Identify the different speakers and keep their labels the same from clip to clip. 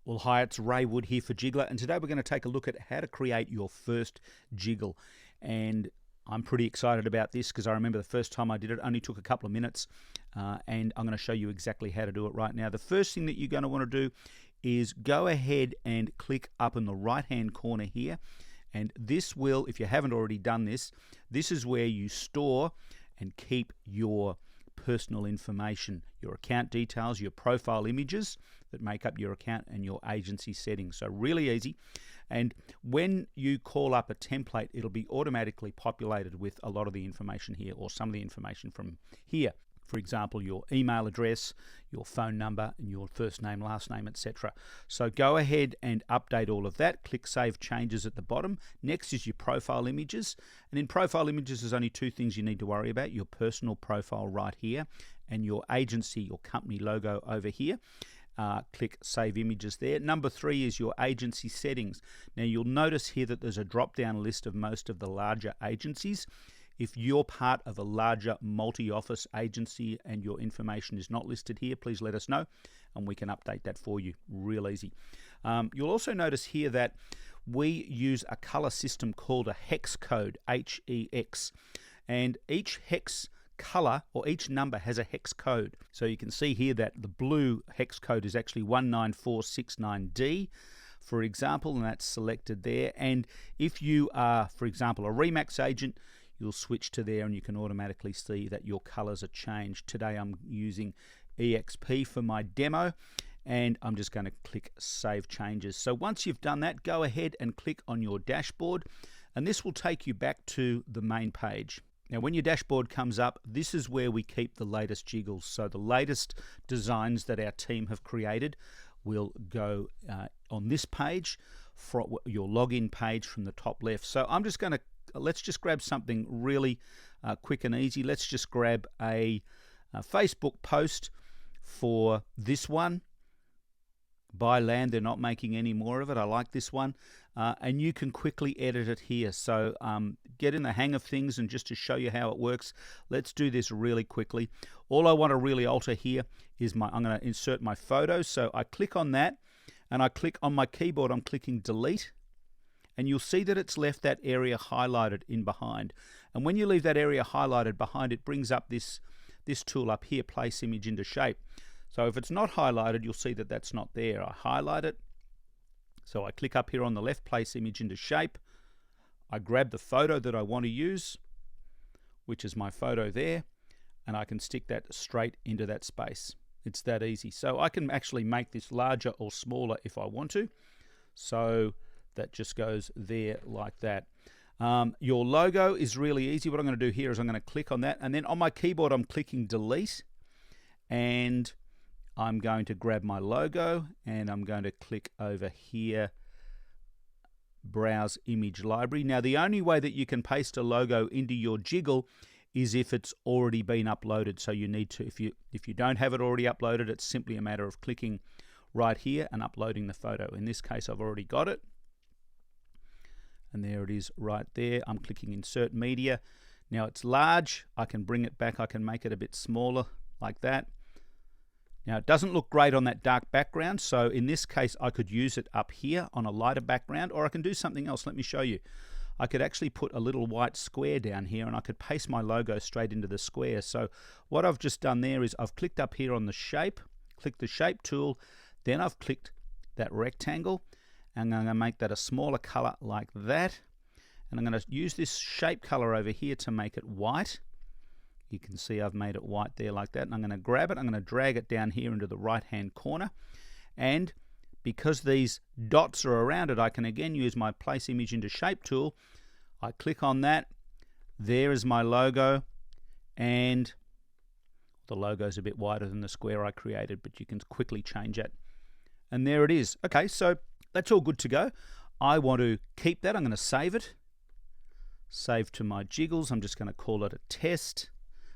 Speaker 1: Well, hi, it's Ray Wood here for Jigglar, and today we're going to take a look at how to create your first jiggle. And I'm pretty excited about this because I remember the first time I did it only took a couple of minutes, and I'm going to show you exactly how to do it right now. The first thing that you're going to want to do is go ahead and click up in the right-hand corner here, and this will, if you haven't already done this, this is where you store and keep your personal information, your account details, your profile images that make up your account, and your agency settings. So really easy. And when you call up a template, it'll be automatically populated with a lot of the information here, or some of the information from here. For example, your email address, your phone number, and your first name, last name, etc. So go ahead and update all of that. Click Save Changes at the bottom. Next is your profile images. And in profile images, there's only two things you need to worry about: your personal profile right here and your agency, your company logo over here. Click Save Images there. Number 3 is your agency settings. Now you'll notice here that there's a drop-down list of most of the larger agencies. If you're part of a larger multi-office agency and your information is not listed here, please let us know and we can update that for you. Real easy. You'll also notice here that we use a color system called a hex code, H-E-X, and each hex color or each number has a hex code. So you can see here that the blue hex code is actually 19469D, for example, and that's selected there. And if you are, for example, a Remax agent, you'll switch to there and you can automatically see that your colors are changed. Today I'm using EXP for my demo, and I'm just going to click Save Changes. So once you've done that, go ahead and click on your dashboard, and this will take you back to the main page. Now when your dashboard comes up, this is where we keep the latest jiggles. So the latest designs that our team have created will go on this page, for your login page from the top left. So I'm just going to, let's just grab something really quick and easy. Let's just grab a Facebook post for this one. Buy land, they're not making any more of it. I like this one. And you can quickly edit it here. So get in the hang of things, and just to show you how it works, let's do this really quickly. All I want to really alter here is I'm going to insert my photo. So I click on that, and I click on my keyboard, I'm clicking delete. And you'll see that it's left that area highlighted in behind. And when you leave that area highlighted behind, it brings up this tool up here, Place Image into Shape. So if it's not highlighted, you'll see that that's not there. I highlight it. So I click up here on the left, Place Image into Shape. I grab the photo that I want to use, which is my photo there, and I can stick that straight into that space. It's that easy. So I can actually make this larger or smaller if I want to. So that just goes there like that. Your logo is really easy. What I'm going to do here is I'm going to click on that, and then on my keyboard I'm clicking delete, and I'm going to grab my logo and I'm going to click over here, Browse Image Library. Now the only way that you can paste a logo into your jiggle is if it's already been uploaded. So you need to, if you don't have it already uploaded, it's simply a matter of clicking right here and uploading the photo. In this case I've already got it, and there it is right there. I'm clicking Insert Media. Now it's large. I can bring it back. I can make it a bit smaller like that. Now it doesn't look great on that dark background, so in this case I could use it up here on a lighter background, or I can do something else. Let me show you. I could actually put a little white square down here, and I could paste my logo straight into the square. So what I've just done there is I've clicked up here on the shape, click the shape tool, then I've clicked that rectangle, and I'm going to make that a smaller color like that, and I'm going to use this shape color over here to make it white. You can see I've made it white there like that, and I'm going to grab it, I'm going to drag it down here into the right hand corner, and because these dots are around it, I can again use my Place Image into Shape tool. I click on that, there is my logo, and the logo is a bit wider than the square I created, but you can quickly change it, and there it is. Okay, so that's all good to go. I want to keep that. I'm going to save it, save to my jiggles. I'm just going to call it a test.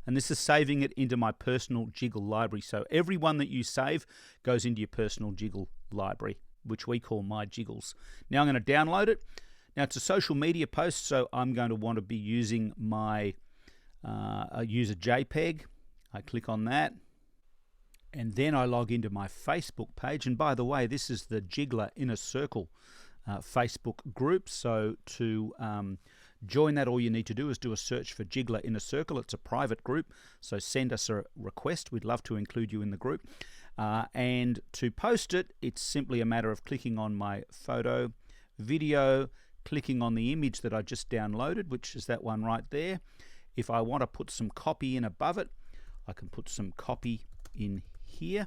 Speaker 1: And this is saving it into my personal jiggle library. So every one that you save goes into your personal jiggle library, which we call My Jiggles. Now I'm going to download it. Now it's a social media post, so I'm going to want to be using my use a JPEG. I click on that. And then I log into my Facebook page. And by the way, this is the Jigglar Inner Circle Facebook group. So to join that, all you need to do is do a search for Jigglar Inner Circle. It's a private group, so send us a request. We'd love to include you in the group. And to post it, it's simply a matter of clicking on my photo, video, clicking on the image that I just downloaded, which is that one right there. If I want to put some copy in above it, I can put some copy in here.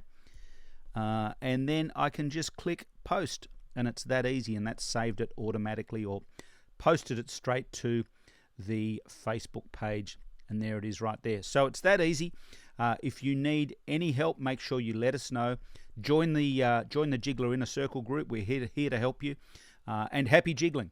Speaker 1: And then I can just click post, and it's that easy, and that's saved it automatically or posted it straight to the Facebook page, and there it is right there. So it's that easy. If you need any help, make sure you let us know. Join the Jigglar Inner Circle group. We're here to help you, and happy jiggling.